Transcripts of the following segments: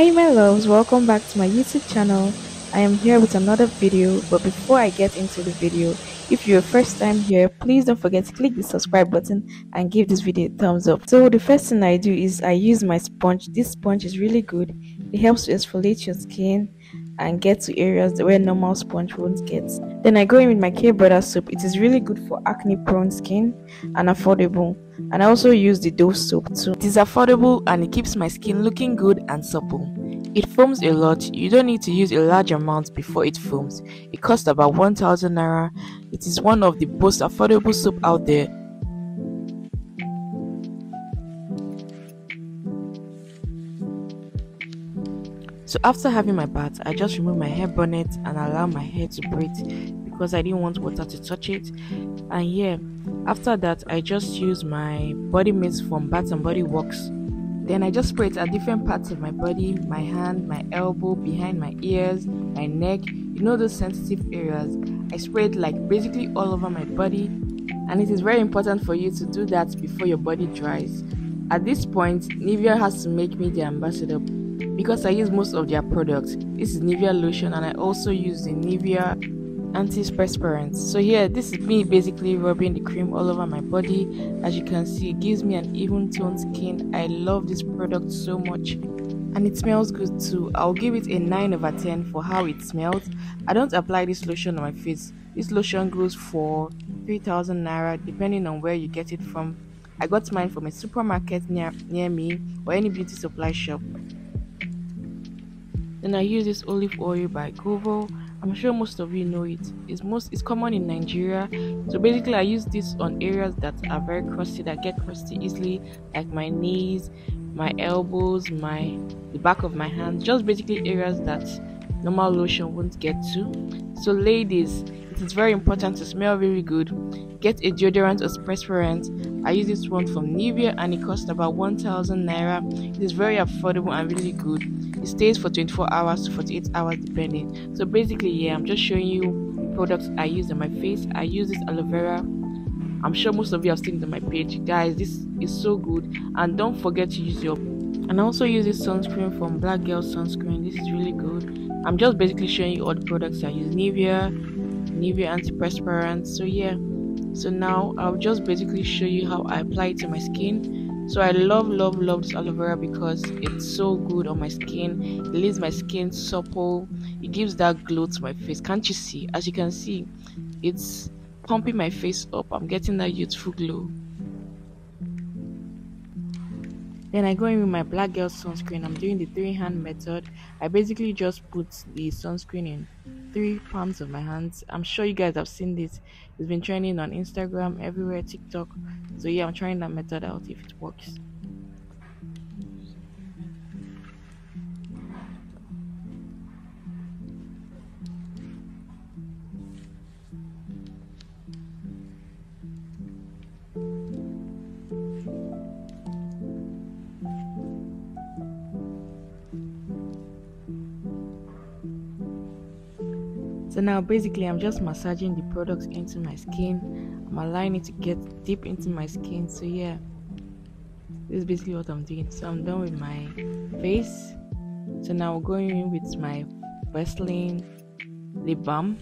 Hi my loves, welcome back to my YouTube channel. I am here with another video, but before I get into the video, if you're first time here, please don't forget to click the subscribe button and give this video a thumbs up. So the first thing I do is I use my sponge. This sponge is really good. It helps to exfoliate your skin and get to areas where normal sponge won't get. Then I go in with my K Brother soap. It is really good for acne prone skin and affordable. And I also use the Dove soap too. It is affordable and it keeps my skin looking good and supple. It foams a lot. You don't need to use a large amount before it foams. It costs about 1000 naira. It is one of the most affordable soap out there. So after having my bath, I just remove my hair bonnet and allow my hair to breathe because I didn't want water to touch it. And yeah, after that I just use my body mist from Bath and Body Works. Then I just spray it at different parts of my body, my hand, my elbow, behind my ears, my neck, those sensitive areas. I spray it like basically all over my body, and it is very important for you to do that before your body dries. At this point, Nivea has to make me the ambassador because I use most of their products. This is Nivea lotion and I also use the Nivea antiperspirant. So here, this is me basically rubbing the cream all over my body. As you can see, it gives me an even toned skin. I love this product so much and it smells good too. I'll give it a 9 over 10 for how it smells. I don't apply this lotion on my face. This lotion goes for 3000 naira depending on where you get it from. I got mine from a supermarket near me or any beauty supply shop. Then I use this olive oil by Govo. I'm sure most of you know it. It's common in Nigeria. So basically I use this on areas that are very crusty, that get crusty easily, like my knees, my elbows, the back of my hands, just basically areas that normal lotion won't get to. So ladies, it is very important to smell really good. Get a deodorant or perspirant. I use this one from Nivea and it costs about 1000 naira. It is very affordable and really good. It stays for 24 hours to 48 hours depending. So basically, yeah, I'm just showing you the products I use on my face. I use this aloe vera. I'm sure most of you have seen it on my page. Guys, this is so good. And don't forget to use and I also use this sunscreen from Black Girl Sunscreen. This is really good. I'm just basically showing you all the products I use. Nivea antiperspirant. So yeah. So now I'll just basically show you how I apply it to my skin. So I love this aloe vera because it's so good on my skin. It leaves my skin supple. It gives that glow to my face. Can't you see? As you can see, it's pumping my face up. I'm getting that youthful glow. Then I go in with my Black Girl sunscreen. I'm doing the 3-hand method. I basically just put the sunscreen in 3 palms of my hands. I'm sure you guys have seen this. It's been trending on Instagram, everywhere, TikTok. So yeah, I'm trying that method out if it works. So now basically I'm just massaging the products into my skin. I'm allowing it to get deep into my skin. So yeah, this is basically what I'm doing. So I'm done with my face. So now we're going in with my Vaseline lip balm.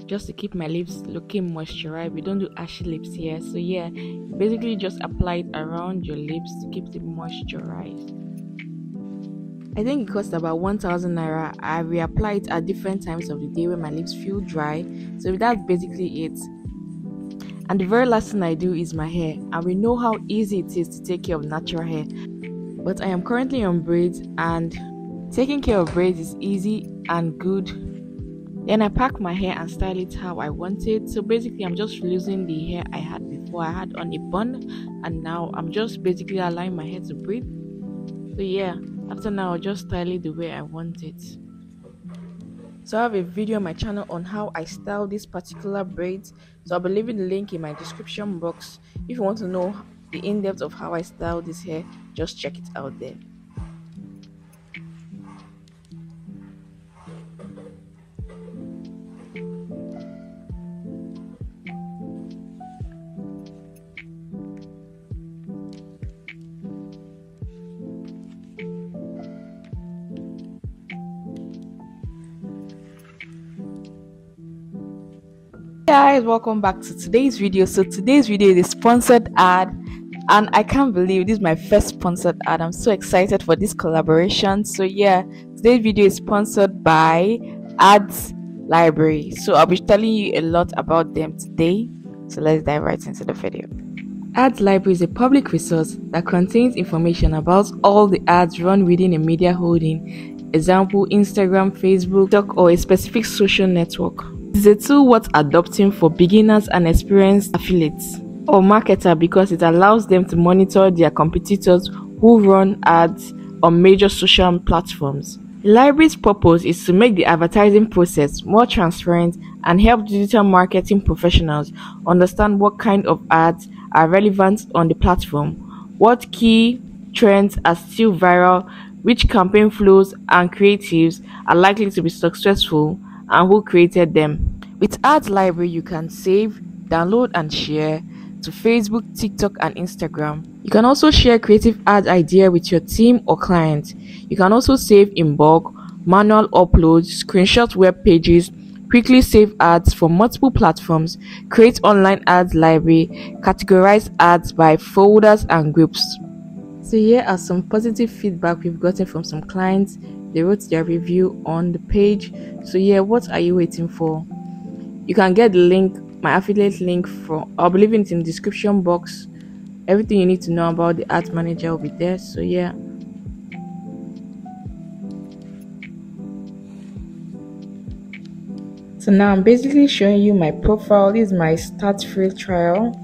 Just to keep my lips looking moisturized. We don't do ashy lips here. So yeah, basically just apply it around your lips to keep it moisturized. I think it costs about 1000 naira. I reapply it at different times of the day when my lips feel dry. So that's basically it. And the very last thing I do is my hair. And we know how easy it is to take care of natural hair. But I am currently on braids and taking care of braids is easy and good. Then I pack my hair and style it how I want it. So basically I'm just losing the hair I had before. I had on a bun and now I'm just basically allowing my hair to breathe. So yeah, after now I'll just style it the way I want it. So I have a video on my channel on how I style this particular braids. So I'll be leaving the link in my description box. If you want to know the in-depth of how I style this hair, just check it out there. Guys, welcome back to today's video. So today's video is a sponsored ad, and I can't believe this is my first sponsored ad. I'm so excited for this collaboration. So yeah, today's video is sponsored by Ads Library. So I'll be telling you a lot about them today. So let's dive right into the video. Ads Library is a public resource that contains information about all the ads run within a media holding, example Instagram, Facebook, TikTok, or a specific social network. It's a tool worth adopting for beginners and experienced affiliates or marketer because it allows them to monitor their competitors who run ads on major social platforms. The library's purpose is to make the advertising process more transparent and help digital marketing professionals understand what kind of ads are relevant on the platform, what key trends are still viral, which campaign flows and creatives are likely to be successful, and who created them. With Ads Library, you can save, download, and share to Facebook, TikTok, and Instagram. You can also share creative ad idea with your team or client. You can also save in bulk, manual uploads, screenshot web pages, quickly save ads for multiple platforms, create online ads library, categorize ads by folders and groups. So here are some positive feedback we've gotten from some clients. They wrote their review on the page. So yeah, what are you waiting for? You can get the link, my affiliate link, from, I'll be leaving it in the description box. Everything you need to know about the ad manager will be there. So yeah. So now I'm basically showing you my profile. This is my start free trial.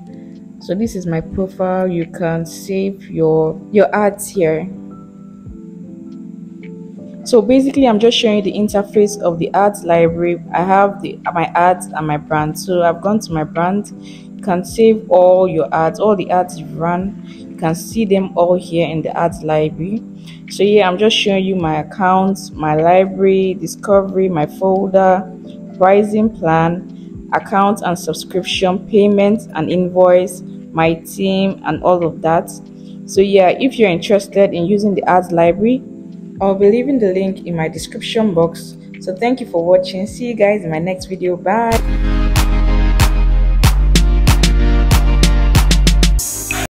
So this is my profile. You can save your ads here. So basically I'm just showing the interface of the ads library. I have my ads and my brand. So I've gone to my brand. You can save all your ads, all the ads you've run. You can see them all here in the ads library. So yeah, I'm just showing you my accounts, my library, discovery, my folder, pricing plan, account and subscription, payment and invoice, my team, and all of that. So yeah, if you're interested in using the ads library, I'll be leaving the link in my description box. So thank you for watching. See you guys in my next video. Bye.